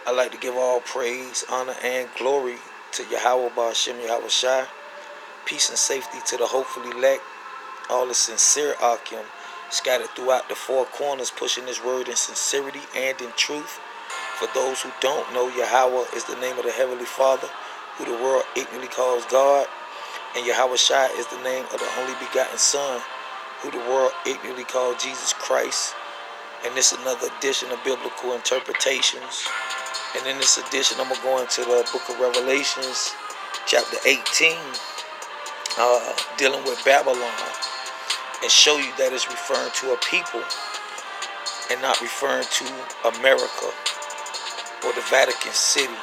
I like to give all praise, honor, and glory to Yahweh Ba'ashem Yahweh Shai. Peace and safety to the hopefully elect, all the sincere Akim, scattered throughout the four corners, pushing this word in sincerity and in truth. For those who don't know, Yahweh is the name of the Heavenly Father, who the world ignorantly calls God, and Yahweh Shai is the name of the only begotten Son, who the world ignorantly calls Jesus Christ. And this is another edition of Biblical Interpretations. And in this edition, I'm going to go into the book of Revelations, chapter 18, dealing with Babylon, and show you that it's referring to a people and not referring to America or the Vatican City.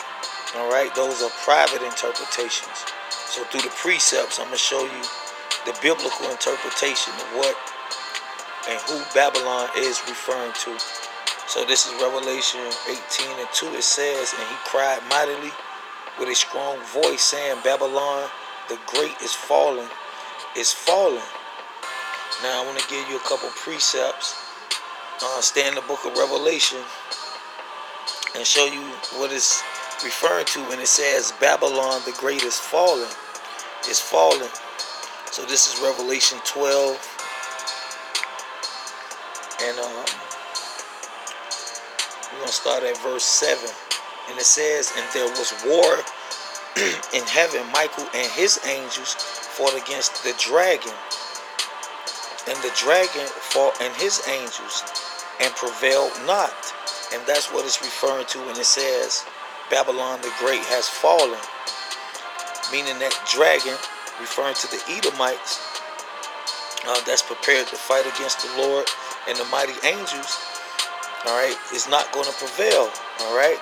All right, those are private interpretations. So through the precepts, I'm going to show you the biblical interpretation of what and who Babylon is referring to. So this is Revelation 18 and 2. It says, "And he cried mightily with a strong voice, saying, Babylon the great is fallen, is fallen." Now I want to give you a couple precepts. Stay in the book of Revelation and show you what it's referring to when it says Babylon the great is fallen. Is fallen. So this is Revelation 12. And we're going to start at verse 7. And it says, "And there was war in heaven. Michael and his angels fought against the dragon. And the dragon fought and his angels and prevailed not." And that's what it's referring to when it says Babylon the Great has fallen. Meaning that dragon, referring to the Edomites, that's prepared to fight against the Lord and the mighty angels, all right, is not going to prevail, all right?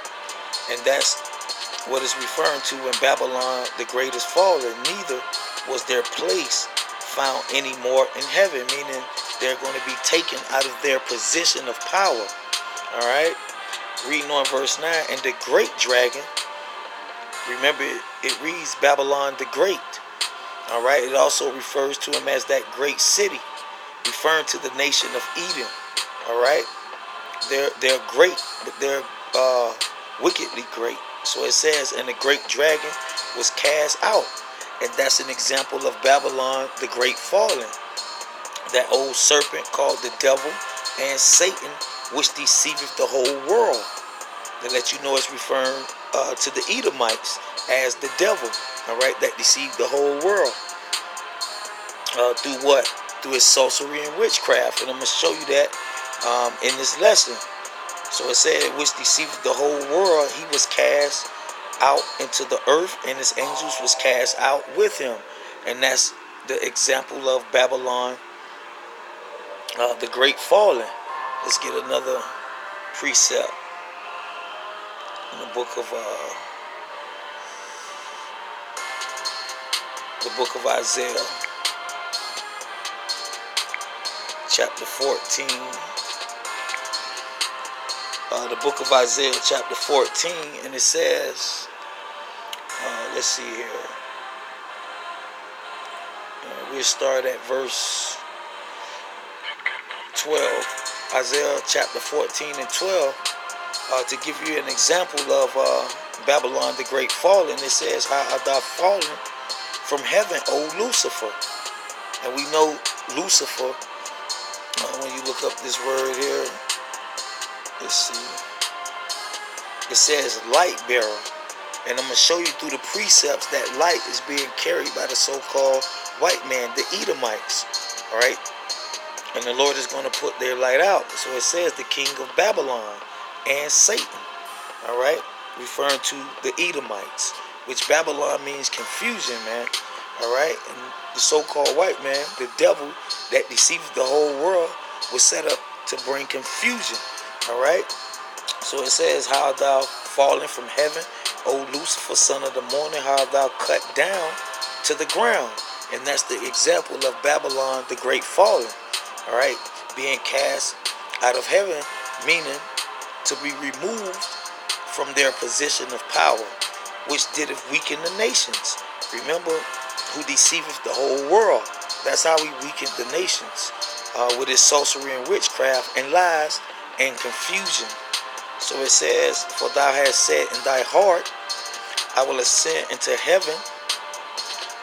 And that's what it's referring to when Babylon the Great is fallen. Neither was their place found any more in heaven, meaning they're going to be taken out of their position of power, all right? Reading on verse 9, "And the great dragon," remember it reads Babylon the Great, all right? It also refers to him as that great city, referring to the nation of Edom, all right? They're great, but they're wickedly great. So it says, "And the great dragon was cast out." And that's an example of Babylon the Great fallen. That old serpent called the devil and Satan, which deceiveth the whole world. To let you know it's referring to the Edomites as the devil, all right, that deceived the whole world. Through what? Through his sorcery and witchcraft. And I'm going to show you that in this lesson. So it said, "Which deceived the whole world, he was cast out into the earth, and his angels was cast out with him." And that's the example of Babylon the Great fallen. Let's get another precept in the book of Isaiah, chapter 14. The book of Isaiah, chapter 14, and it says, let's see here. We'll start at verse 12. Isaiah chapter 14 and 12, to give you an example of Babylon the Great fallen. It says, "How art thou fallen from heaven, O Lucifer?" And we know Lucifer, when you look up this word here, let's see, it says light bearer. And I'm going to show you through the precepts that light is being carried by the so-called white man, the Edomites, all right? And the Lord is going to put their light out. So it says the king of Babylon and Satan, all right, referring to the Edomites, which Babylon means confusion, man, all right? And the so-called white man, the devil that deceives the whole world, was set up to bring confusion, all right? So it says, "How art thou fallen from heaven, O Lucifer, son of the morning, how art thou cut down to the ground?" And that's the example of Babylon the Great fallen, all right, being cast out of heaven, meaning to be removed from their position of power, which dideth weaken the nations. Remember, who deceiveth the whole world. That's how he weakened the nations, with his sorcery and witchcraft and lies and confusion. So it says, for thou hast said in thy heart, I will ascend into heaven.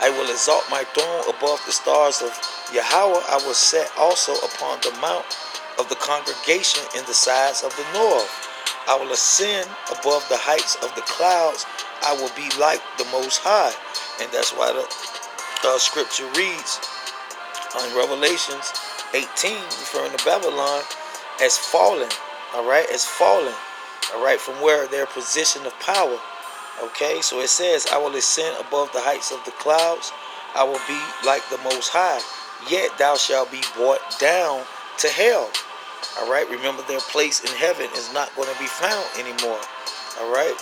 I will exalt my throne above the stars of Yahweh. I will set also upon the mount of the congregation in the sides of the north. I will ascend above the heights of the clouds. I will be like the Most High. And that's why the scripture reads on Revelations 18, referring to Babylon as fallen. All right, as fallen. All right, from where their position of power. Okay, so it says, I will ascend above the heights of the clouds. I will be like the Most High. Yet thou shalt be brought down to hell. All right, remember their place in heaven is not going to be found anymore. All right,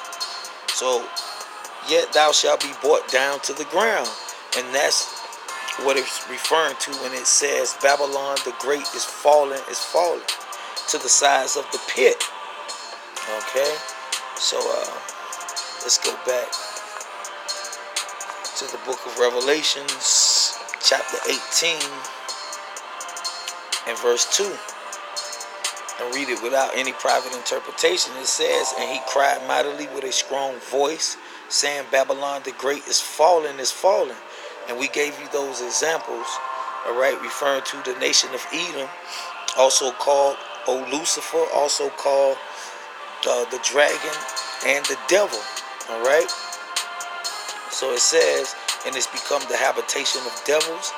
so yet thou shalt be brought down to the ground. And that's what it's referring to when it says Babylon the Great is fallen to the sides of the pit. Okay, so let's go back to the book of Revelations, chapter 18 and verse 2, and read it without any private interpretation. It says, and he cried mightily with a strong voice, saying, Babylon the Great is fallen, is fallen. And we gave you those examples, all right, referring to the nation of Edom, also called Lucifer, also called the dragon and the devil, all right. So it says, and it's become the habitation of devils,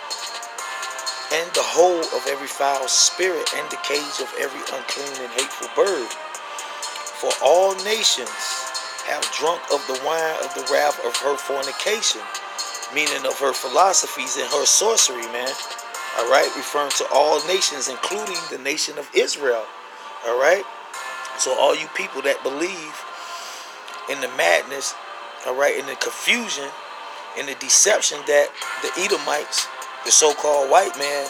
and the hole of every foul spirit, and the cage of every unclean and hateful bird. For all nations have drunk of the wine of the wrath of her fornication, meaning of her philosophies and her sorcery, man. All right, referring to all nations, including the nation of Israel. All right, so all you people that believe in the madness, all right, in the confusion, in the deception that the Edomites, the so-called white man,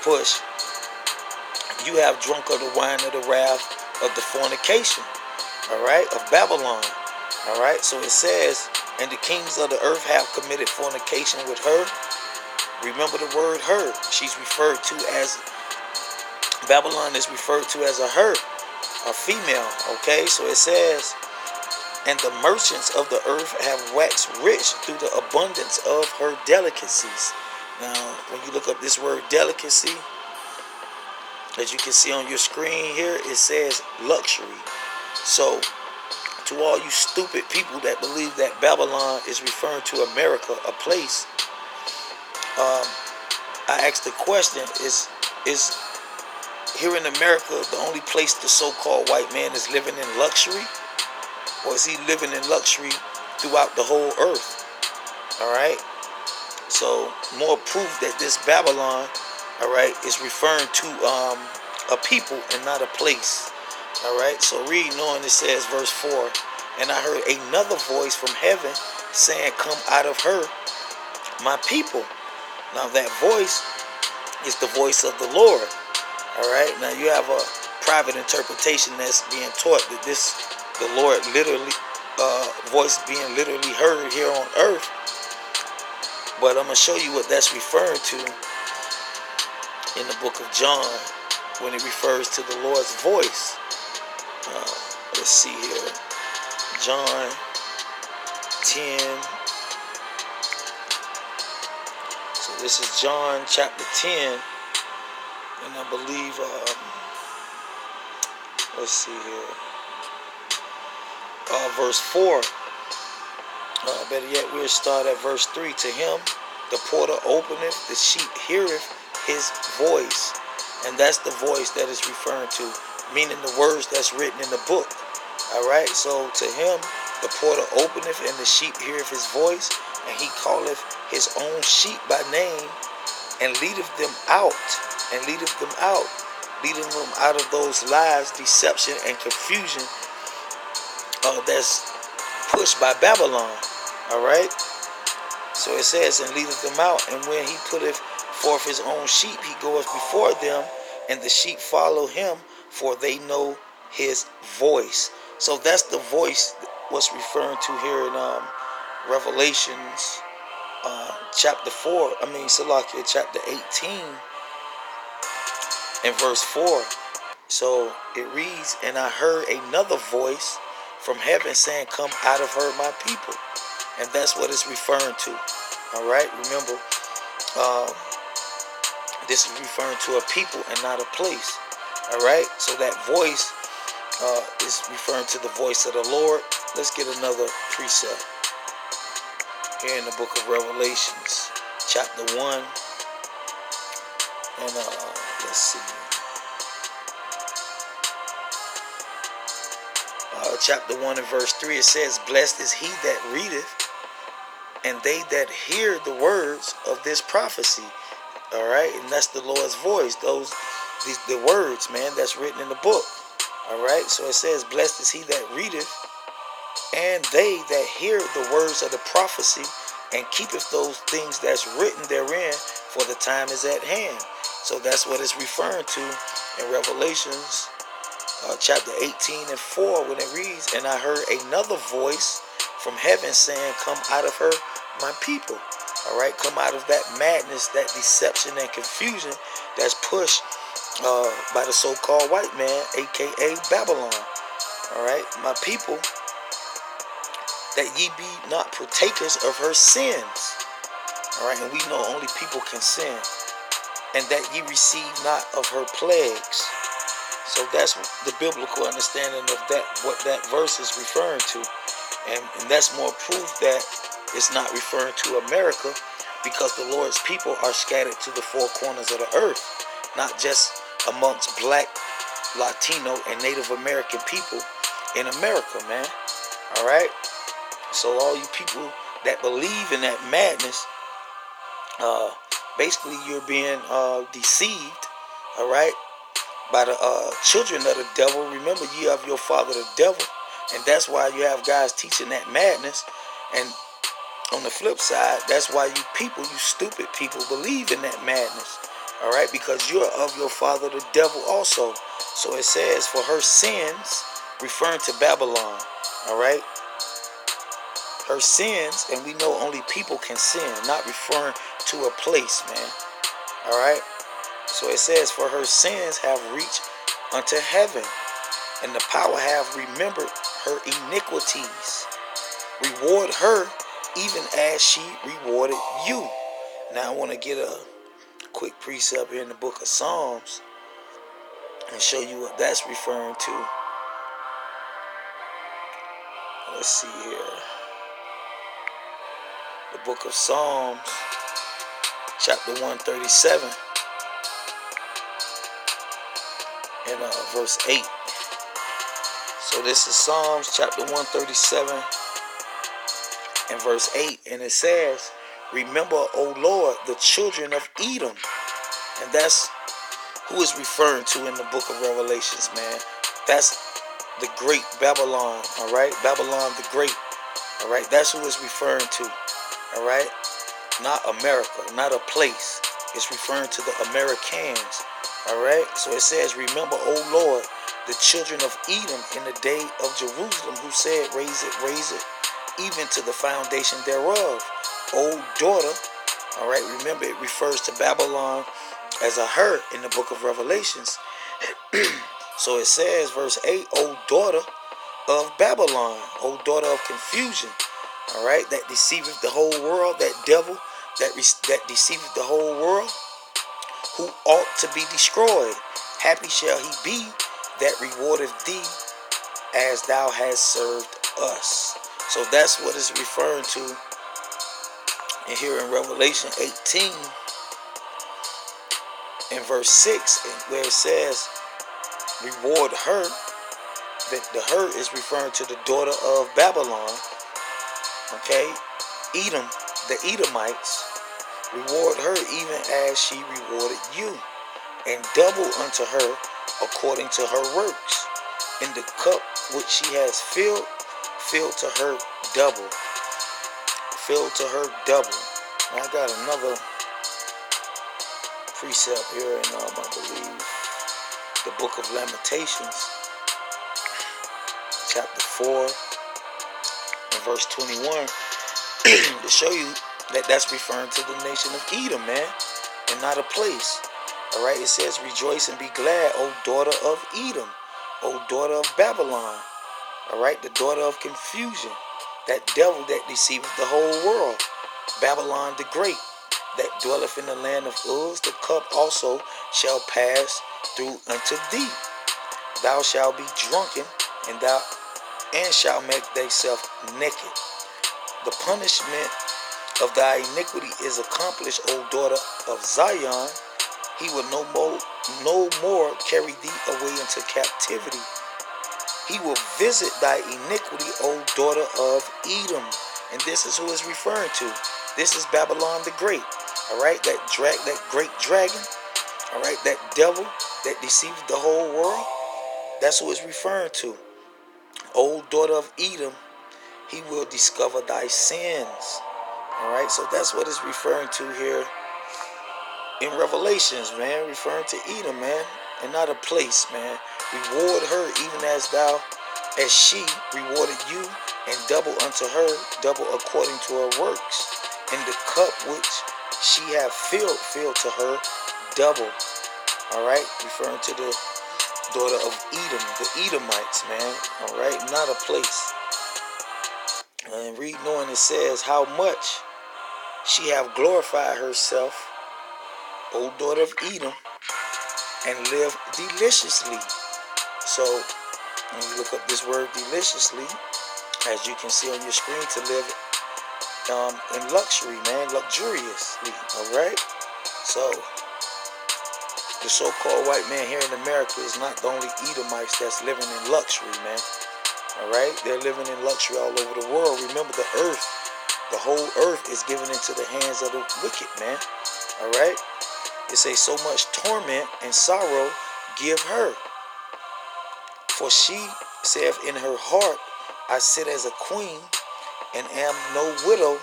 push, you have drunk of the wine of the wrath of the fornication, all right, of Babylon. All right, so it says, and the kings of the earth have committed fornication with her. Remember the word her. She's referred to as, Babylon is referred to as a her, a female. Okay, so it says, and the merchants of the earth have waxed rich through the abundance of her delicacies. Now, when you look up this word delicacy, as you can see on your screen here, it says luxury. So, to all you stupid people that believe that Babylon is referring to America, a place, I asked the question, is here in America the only place the so-called white man is living in luxury? Or is he living in luxury throughout the whole earth? All right. So more proof that this Babylon, all right, is referring to a people and not a place. All right. So reading on, it says, verse 4, and I heard another voice from heaven saying, come out of her, my people. Now that voice is the voice of the Lord. All right. Now you have a private interpretation that's being taught that this, the Lord literally, voice being literally heard here on earth. But I'm going to show you what that's referring to in the book of John when it refers to the Lord's voice. Let's see here. John 10. So this is John chapter 10. And I believe, let's see here. Verse 4. Better yet, we'll start at verse 3. To him the porter openeth, the sheep heareth his voice. And that's the voice that is referring to, meaning the words that's written in the book. All right, so to him the porter openeth, and the sheep heareth his voice, and he calleth his own sheep by name, and leadeth them out, leading them out of those lies, deception, and confusion that's pushed by Babylon. All right, so it says, and leadeth them out, and when he putteth forth his own sheep, he goeth before them, and the sheep follow him, for they know his voice. So that's the voice what's referring to here in Revelations chapter 4, Salakia chapter 18 and verse 4. So it reads, and I heard another voice from heaven saying, come out of her, my people. And that's what it's referring to. All right, remember, um, this is referring to a people and not a place. All right, so that voice is referring to the voice of the Lord. Let's get another precept here in the book of Revelations, chapter 1. And let's see. Chapter 1 and verse 3, it says, blessed is he that readeth, and they that hear the words of this prophecy. All right, and that's the Lord's voice. The words, man, that's written in the book. All right, so it says, blessed is he that readeth, and they that hear the words of the prophecy, and keepeth those things that's written therein, for the time is at hand. So that's what it's referring to in Revelations chapter 18 and 4, when it reads, and I heard another voice from heaven saying, come out of her, my people. All right, come out of that madness, that deception and confusion that's pushed by the so-called white man, aka Babylon. All right, my people, that ye be not partakers of her sins. All right, and we know only people can sin. And that ye receive not of her plagues. So that's the biblical understanding of that, what that verse is referring to. And that's more proof that it's not referring to America, because the Lord's people are scattered to the four corners of the earth, not just amongst black, Latino, and Native American people in America, man. All right? So all you people that believe in that madness, basically you're being deceived, all right, by the children of the devil. Remember, ye of your father the devil, and that's why you have guys teaching that madness. And on the flip side, that's why you people, you stupid people, believe in that madness, all right, because you're of your father the devil also. So it says, for her sins, referring to Babylon, all right, her sins, and we know only people can sin, not referring to a place, man. All right, so it says, for her sins have reached unto heaven, and the power have remembered her iniquities. Reward her even as she rewarded you. Now I want to get a quick precept here in the book of Psalms and show you what that's referring to. Let's see here. The book of Psalms, chapter 137, and verse 8. So this is Psalms chapter 137 and verse 8, and it says, remember, O Lord, the children of Edom. And that's who is referring to in the book of Revelations, man. That's the great Babylon, all right? Babylon the Great, all right? That's who it's referring to, all right? Not America, not a place. It's referring to the Americans, all right? So it says, remember, O Lord, the children of Edom in the day of Jerusalem, who said, raise it, even to the foundation thereof. O daughter, all right? Remember, it refers to Babylon as a her in the book of Revelations. So it says, verse 8, O daughter of Babylon, O daughter of confusion, all right, that deceiveth the whole world, that devil that deceiveth the whole world, who ought to be destroyed. Happy shall he be that rewardeth thee as thou hast served us. So that's what it's referring to. And here in Revelation 18 in verse 6, where it says, reward her, that the her is referring to the daughter of Babylon, okay, Edom, the Edomites. Reward her even as she rewarded you, and double unto her according to her works. In the cup which she has filled, fill to her double. Fill to her double. Now I got another precept here in, I believe, the book of Lamentations, chapter 4 and verse 21, to show you that that's referring to the nation of Edom, man, and not a place. All right, it says, rejoice and be glad, O daughter of Edom, O daughter of Babylon. All right, the daughter of confusion, that devil that deceiveth the whole world, Babylon the great, that dwelleth in the land of Uz. The cup also shall pass through unto thee. Thou shalt be drunken, and shalt make thyself naked. The punishment of thy iniquity is accomplished, O daughter of Zion. He will no more carry thee away into captivity. He will visit thy iniquity, O daughter of Edom. And this is who it's referring to. This is Babylon the Great. All right, that great dragon. All right, that devil that deceives the whole world. That's who it's referring to. O daughter of Edom, he will discover thy sins. All right, so that's what it's referring to here in Revelations, man, referring to Edom, man, and not a place, man. Reward her even as she rewarded you, and double unto her, double according to her works. And the cup which she hath filled to her double. All right, referring to the daughter of Edom, the Edomites, man. All right, not a place. And read on, it says, how much she have glorified herself, O daughter of Edom, and live deliciously. So when you look up this word deliciously, as you can see on your screen, to live in luxury, man, luxuriously. All right. So the so-called white man here in America is not the only Edomites that's living in luxury, man. All right, they're living in luxury all over the world. Remember, the earth, the whole earth is given into the hands of the wicked, man. All right. It says, so much torment and sorrow give her. For she saith in her heart, I sit as a queen, and am no widow,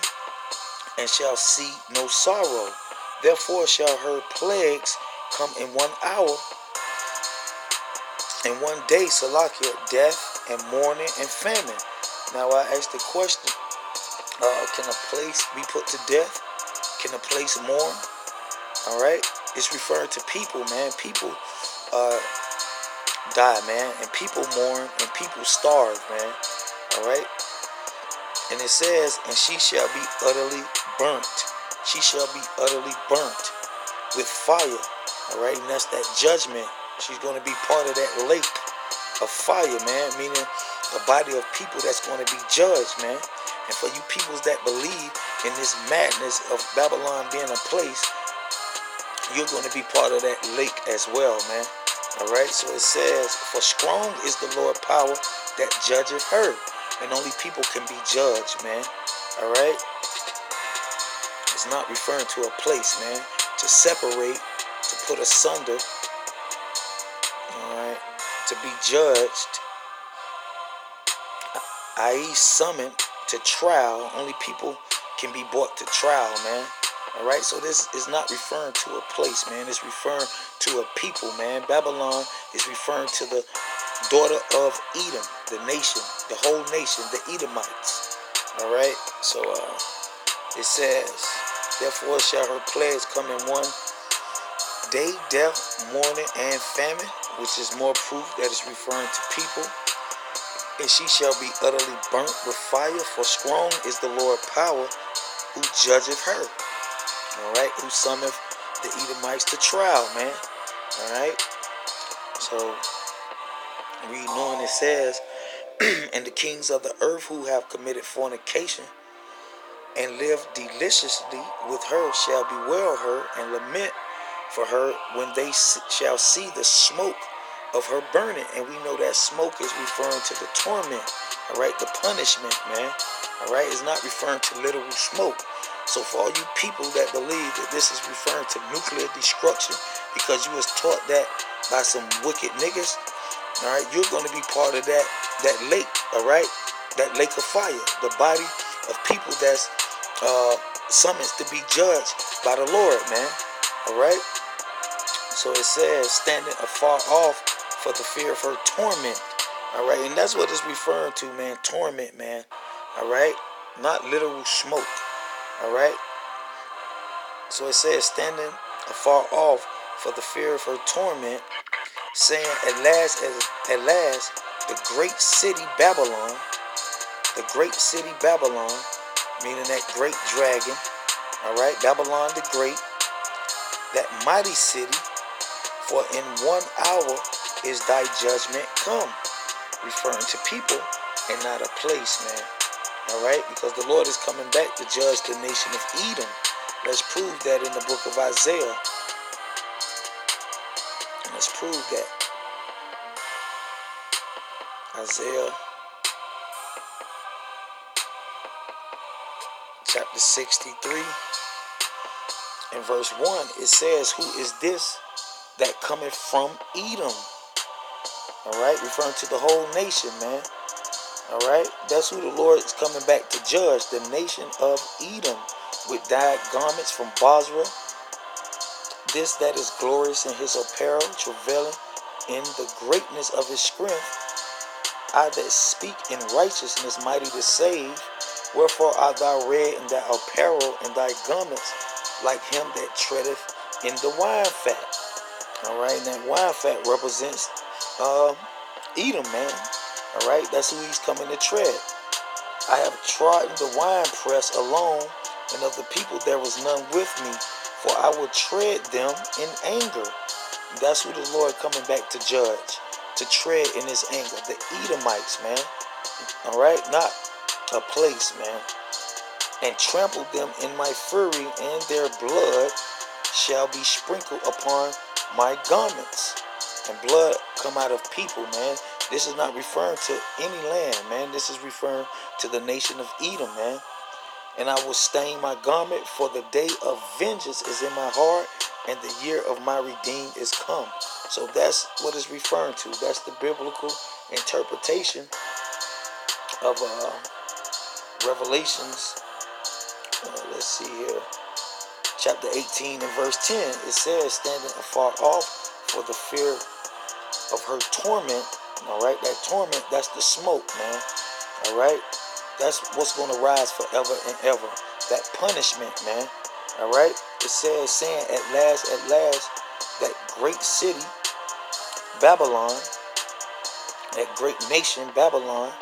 and shall see no sorrow. Therefore shall her plagues come in 1 hour, in 1 day, Salakia, death and mourning and famine. Now I ask the question, can a place be put to death? Can a place mourn? All right, it's referring to people, man. People die, man, and people mourn, and people starve, man. All right, and it says, and she shall be utterly burnt. She shall be utterly burnt with fire. All right, and that's that judgment. She's going to be part of that lake of fire, man, meaning a body of people that's going to be judged, man. And for you peoples that believe in this madness of Babylon being a place, you're going to be part of that lake as well, man. All right, so it says, for strong is the Lord power that judgeth her. And only people can be judged, man. All right, it's not referring to a place, man, to separate, to put asunder. All right, to be judged, i.e. summoned to trial. Only people can be brought to trial, man. All right, so this is not referring to a place, man. It's referring to a people, man. Babylon is referring to the daughter of Edom, the nation, the whole nation, the Edomites. All right, so it says, therefore shall her plagues come in 1 day, death, mourning, and famine, which is more proof that it's referring to people. And she shall be utterly burnt with fire, for strong is the Lord power who judgeth her. All right, who summoneth the Edomites to trial, man. All right, so reading on, it says, and the kings of the earth who have committed fornication and live deliciously with her shall bewail her and lament for her when they shall see the smoke of her burning. And we know that smoke is referring to the torment, all right, the punishment, man. All right, it's not referring to literal smoke. So for all you people that believe that this is referring to nuclear destruction because you was taught that by some wicked niggas, all right, you're going to be part of that lake, all right, that lake of fire, the body of people that's summoned to be judged by the Lord, man. All right, so it says, standing afar off for the fear of her torment. All right, and that's what it's referring to, man, torment, man. All right, not literal smoke. All right, so it says, standing afar off for the fear of her torment, saying, at last, the great city Babylon, the great city Babylon, meaning that great dragon, all right, Babylon the Great, that mighty city, for in 1 hour is thy judgment come, referring to people and not a place, man. All right, because the Lord is coming back to judge the nation of Edom. Let's prove that in the book of Isaiah. Let's prove that. Isaiah chapter 63 and verse 1, it says, who is this that cometh from Edom? All right, referring to the whole nation, man. All right, that's who the Lord is coming back to judge, the nation of Edom, with dyed garments from Bozrah. This that is glorious in his apparel, travailing in the greatness of his strength. I that speak in righteousness, mighty to save. Wherefore art thou red in thy apparel and thy garments, like him that treadeth in the wine fat. All right, and that wine fat represents Edom, man. All right, that's who he's coming to tread. I have trodden the winepress alone, and of the people there was none with me, for I will tread them in anger. And that's who the Lord coming back to judge, to tread in his anger. The Edomites, man. All right, not a place, man. And trample them in my fury, and their blood shall be sprinkled upon my garments. And blood come out of people, man. This is not referring to any land, man. This is referring to the nation of Edom, man. And I will stain my garment, for the day of vengeance is in my heart, and the year of my redeemed is come. So that's what it's referring to. That's the biblical interpretation of Revelations. Let's see here. Chapter 18 and verse 10. It says, standing afar off for the fear of her torment. All right, that torment, that's the smoke, man. All right, that's what's going to rise forever and ever. That punishment, man. All right, it says, saying, at last, that great city, Babylon, that great nation, Babylon,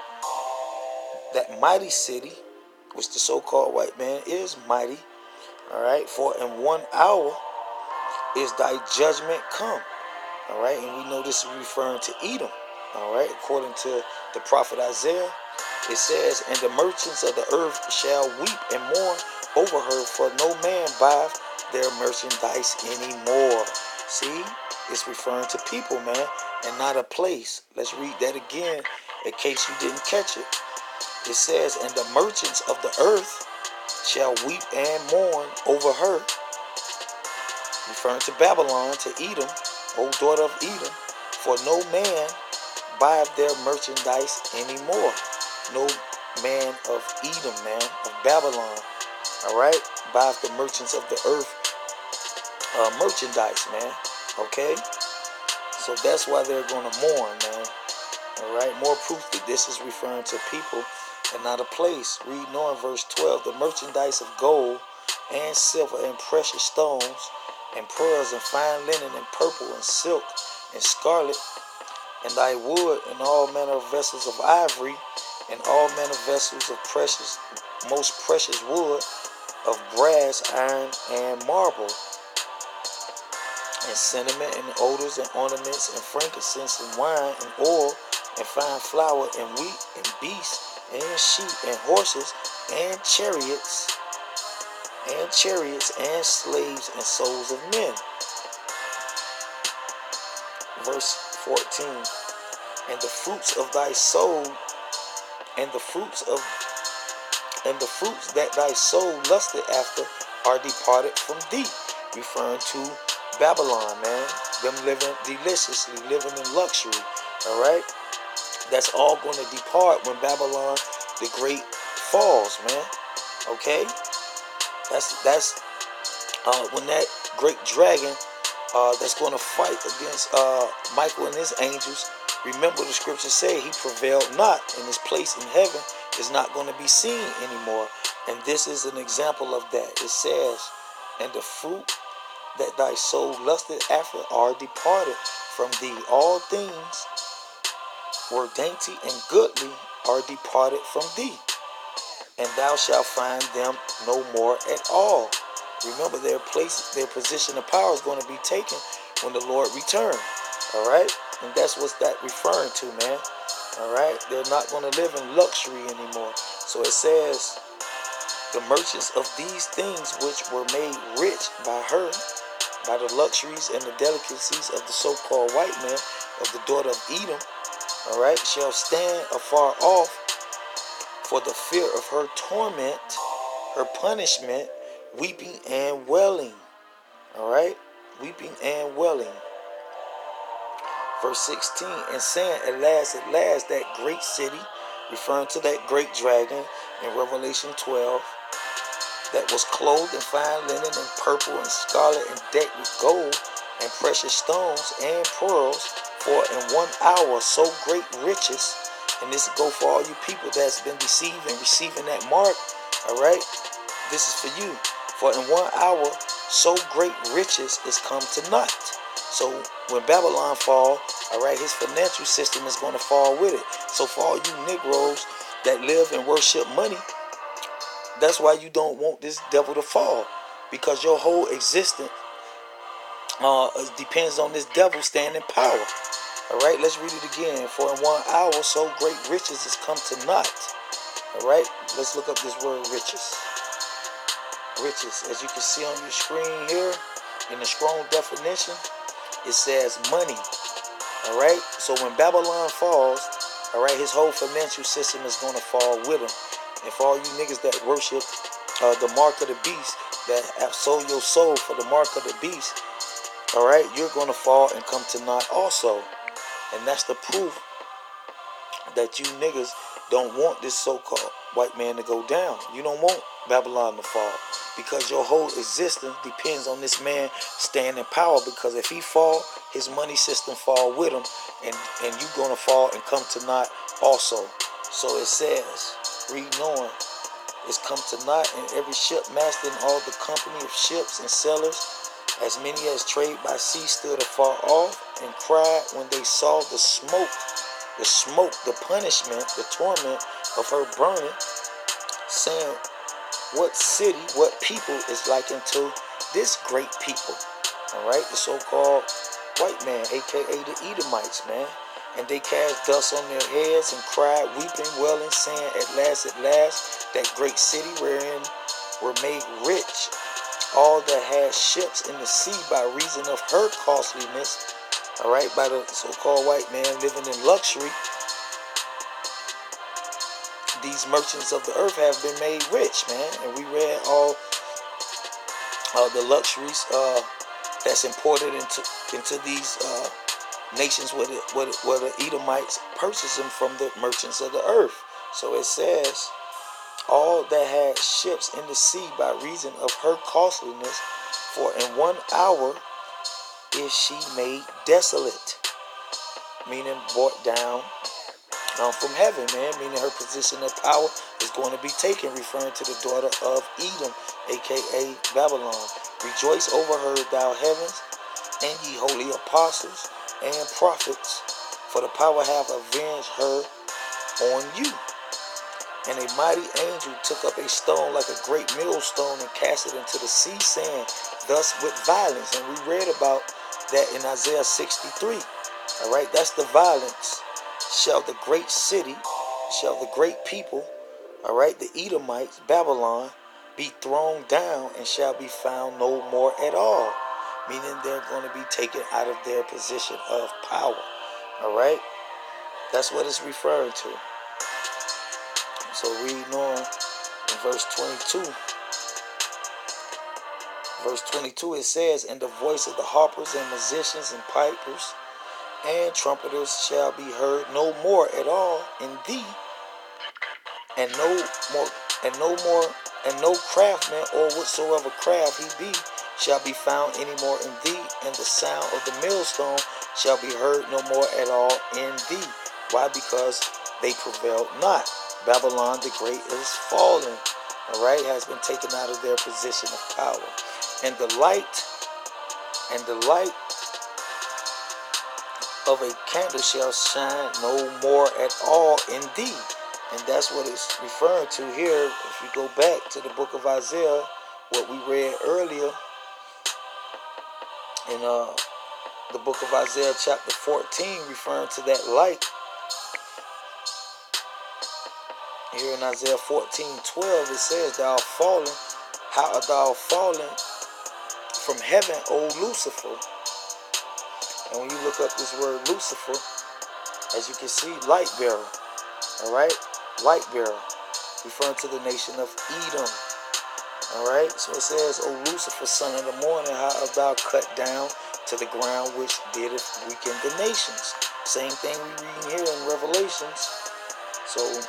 that mighty city, which the so-called white man is mighty. All right, for in 1 hour is thy judgment come. All right, and we know this is referring to Edom. All right, according to the prophet Isaiah, it says, and the merchants of the earth shall weep and mourn over her, for no man buyeth their merchandise anymore. See, it's referring to people, man, and not a place. Let's read that again in case you didn't catch it. It says, and the merchants of the earth shall weep and mourn over her, referring to Babylon, to Edom, O daughter of Edom, for no man buyeth their merchandise anymore. No man of Edom, man, of Babylon, all right, buyeth the merchants of the earth merchandise, man. Okay, so that's why they're going to mourn, man. All right, more proof that this is referring to people and not a place. Read on verse 12. The merchandise of gold and silver and precious stones and pearls and fine linen and purple and silk and scarlet, and thy wood and all manner of vessels of ivory and all manner of vessels of precious, most precious wood, of brass, iron, and marble, and cinnamon and odors and ornaments and frankincense and wine and oil and fine flour and wheat and beasts and sheep and horses and chariots and slaves and souls of men. Verse 14. And the fruits of thy soul, and the fruits that thy soul lusted after are departed from thee, referring to Babylon, man. Them living deliciously, living in luxury. All right, that's all going to depart when Babylon the Great falls, man. Okay, that's when that great dragon that's going to fight against Michael and his angels. Remember, the scriptures say he prevailed not, and his place in heaven is not going to be seen anymore. And this is an example of that. It says, and the fruit that thy soul lusted after are departed from thee. All things were dainty and goodly are departed from thee, and thou shalt find them no more at all. Remember, their place, their position of power is going to be taken when the Lord returns. All right, and that's what's that referring to, man. All right, they're not going to live in luxury anymore. So it says, the merchants of these things which were made rich by her, by the luxuries and the delicacies of the so-called white man, of the daughter of Edom, all right, shall stand afar off for the fear of her torment, her punishment, weeping and wailing. All right, weeping and wailing. Verse 16, and saying, at last, that great city, referring to that great dragon in Revelation 12, that was clothed in fine linen and purple and scarlet and decked with gold and precious stones and pearls, for in 1 hour so great riches. And this go for all you people that's been deceived and receiving that mark. All right, this is for you. For in 1 hour so great riches is come to naught. So when Babylon fall, all right, his financial system is going to fall with it. So for all you Negroes that live and worship money, that's why you don't want this devil to fall, because your whole existence depends on this devil staying in power. All right, let's read it again. For in 1 hour so great riches is come to naught. All right, let's look up this word riches. Riches, as you can see on your screen here, in the Strong definition, it says money. All right, so when Babylon falls, all right, his whole financial system is going to fall with him. And for all you niggas that worship the mark of the beast, that have sold your soul for the mark of the beast, all right, you're going to fall and come to naught also. And that's the proof that you niggas don't want this so-called white man to go down. You don't want Babylon to fall, because your whole existence depends on this man staying in power. Because if he fall, his money system fall with him, and you're going to fall and come to naught also. So it says, read on, it's come to naught, and every ship master and all the company of ships and sailors, as many as trade by sea, stood afar off and cried when they saw the smoke, the punishment, the torment of her burning, saying, what city, what people is like unto this great people? All right, the so-called white man, aka the Edomites, man. And they cast dust on their heads and cried, weeping, wailing, saying, at last, that great city wherein were made rich all that had ships in the sea by reason of her costliness. All right, by the so-called white man living in luxury. These merchants of the earth have been made rich, man. And we read all the luxuries that's imported into these nations where the Edomites purchased them from the merchants of the earth. So it says, all that had ships in the sea by reason of her costliness, for in 1 hour is she made desolate, meaning brought down from heaven, man, meaning her position of power is going to be taken, referring to the daughter of Edom, aka Babylon. Rejoice over her, thou heavens, and ye holy apostles and prophets, for the power have avenged her on you. And a mighty angel took up a stone like a great millstone and cast it into the sea, saying, thus with violence. And we read about that in Isaiah 63. All right, that's the violence. Shall the great city, shall the great people, all right, the Edomites, Babylon, be thrown down and shall be found no more at all. Meaning they're going to be taken out of their position of power. All right, that's what it's referring to. So reading on in verse 22. Verse 22, it says, and the voice of the harpers and musicians and pipers and trumpeters shall be heard no more at all in thee, and no craftsman or whatsoever craft he be shall be found any more in thee, and the sound of the millstone shall be heard no more at all in thee. Why? Because they prevailed not. Babylon the Great is fallen, all right, has been taken out of their position of power. And the light And the light of a candle shall shine no more at all in thee. And that's what it's referring to here. If you go back to the book of Isaiah, what we read earlier in the book of Isaiah chapter 14, referring to that light. Here in Isaiah 14:12, it says, "Thou art fallen, how art thou fallen from heaven, O Lucifer?" And when you look up this word Lucifer, as you can see, light bearer. All right, light bearer, referring to the nation of Edom. All right, so it says, "O Lucifer, son of the morning, how art thou cut down to the ground, which didst weaken the nations?" Same thing we read here in Revelations. So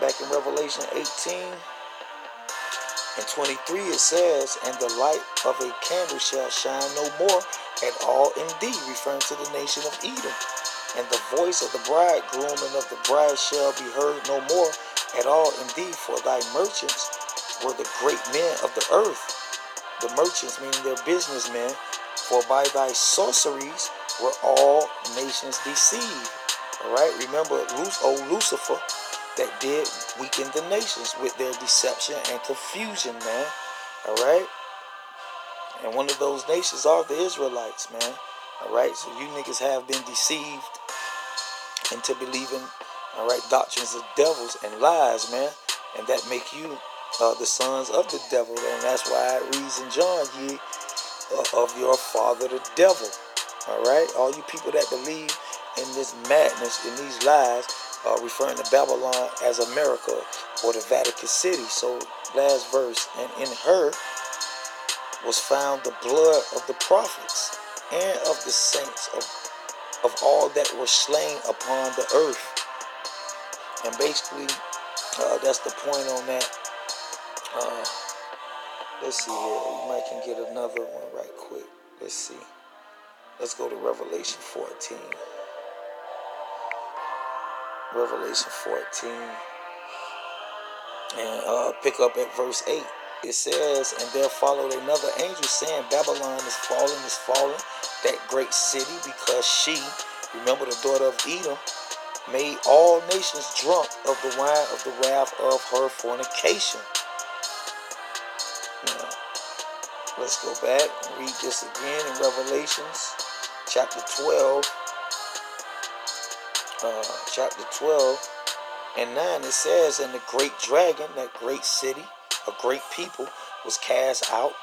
back in Revelation 18:23, it says, "And the light of a candle shall shine no more at all in thee," referring to the nation of Edom. "And the voice of the bridegroom and of the bride shall be heard no more at all in thee, for thy merchants were the great men of the earth." The merchants meaning their businessmen. "For by thy sorceries were all nations deceived." All right, remember, old Lucifer, that did weaken the nations with their deception and confusion, man. All right, and one of those nations are the Israelites, man. All right, so you niggas have been deceived into believing, all right, doctrines of devils and lies, man, and that make you the sons of the devil. And that's why it reads in John, "Ye of your father the devil." All right, all you people that believe in this madness, in these lies, referring to Babylon as America or the Vatican City. So last verse, "And in her was found the blood of the prophets and of the saints of all that were slain upon the earth." And basically, that's the point on that. Let's see here. We might can get another one right quick. Let's see. Let's go to Revelation 14. Revelation 14. And pick up at verse 8. It says, "And there followed another angel saying, Babylon is fallen, that great city, because she," remember the daughter of Edom, "made all nations drunk of the wine of the wrath of her fornication." Now, let's go back and read this again in Revelations chapter 12. Chapter 12 and 9, it says, "And the great dragon, that great city, a great people, was cast out,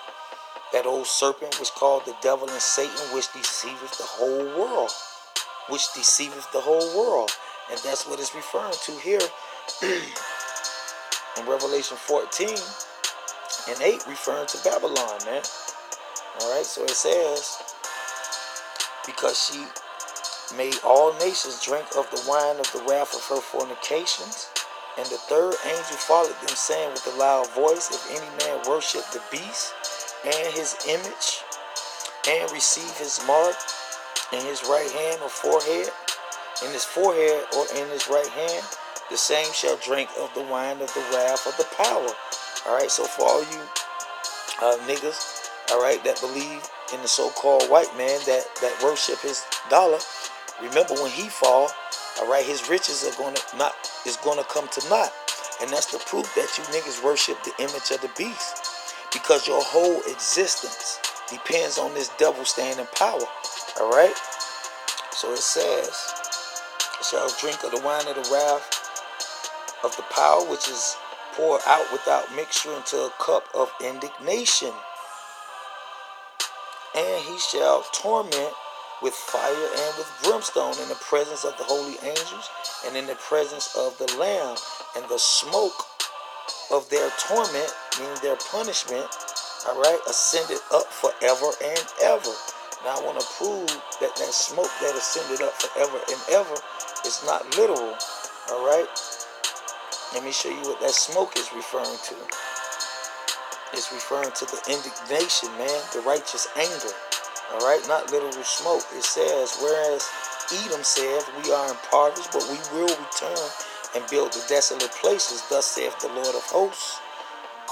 that old serpent was called the devil and Satan, which deceiveth the whole world." Which deceiveth the whole world. And that's what it's referring to here in Revelation 14:8, referring to Babylon, man. Alright, so it says, "Because she made all nations drink of the wine of the wrath of her fornications. And the third angel followed them, saying with a loud voice, If any man worship the beast and his image, and receive his mark in his right hand or forehead, in his forehead or in his right hand, the same shall drink of the wine of the wrath of the power." Alright, so for all you niggas, alright, that believe in the so-called white man that worship his dollar, remember when he fall, alright, his riches is gonna come to naught. And that's the proof that you niggas worship the image of the beast, because your whole existence depends on this devil staying in power. Alright, so it says, "Shall drink of the wine of the wrath of the power, which is poured out without mixture into a cup of indignation. And he shall torment with fire and with brimstone in the presence of the holy angels and in the presence of the Lamb. And the smoke of their torment," meaning their punishment, alright, "ascended up forever and ever." Now I want to prove that that smoke that ascended up forever and ever is not literal. Alright, let me show you what that smoke is referring to. It's referring to the indignation, man, the righteous anger. Alright, not literal smoke. It says, "Whereas Edom saith, We are impoverished, but we will return and build the desolate places. Thus saith the Lord of hosts,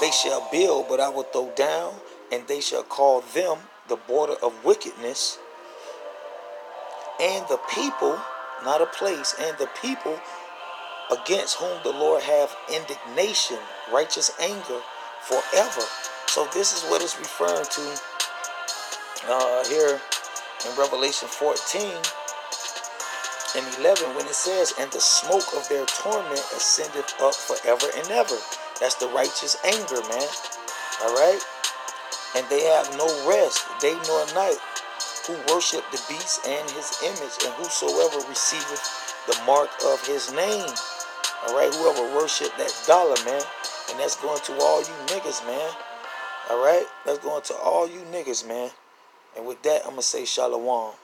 They shall build, but I will throw down, and they shall call them the border of wickedness, and the people, not a place, and the people against whom the Lord have indignation, righteous anger forever. So this is what it's referring to here in Revelation 14 and 11, when it says, and the smoke of their torment ascendeth up forever and ever. That's the righteous anger, man. All right? And they have no rest, day nor night, who worship the beast and his image, and whosoever receiveth the mark of his name. All right? Whoever worship that dollar, man. And that's going to all you niggas, man. All right? That's going to all you niggas, man. And with that, I'm going to say shalom.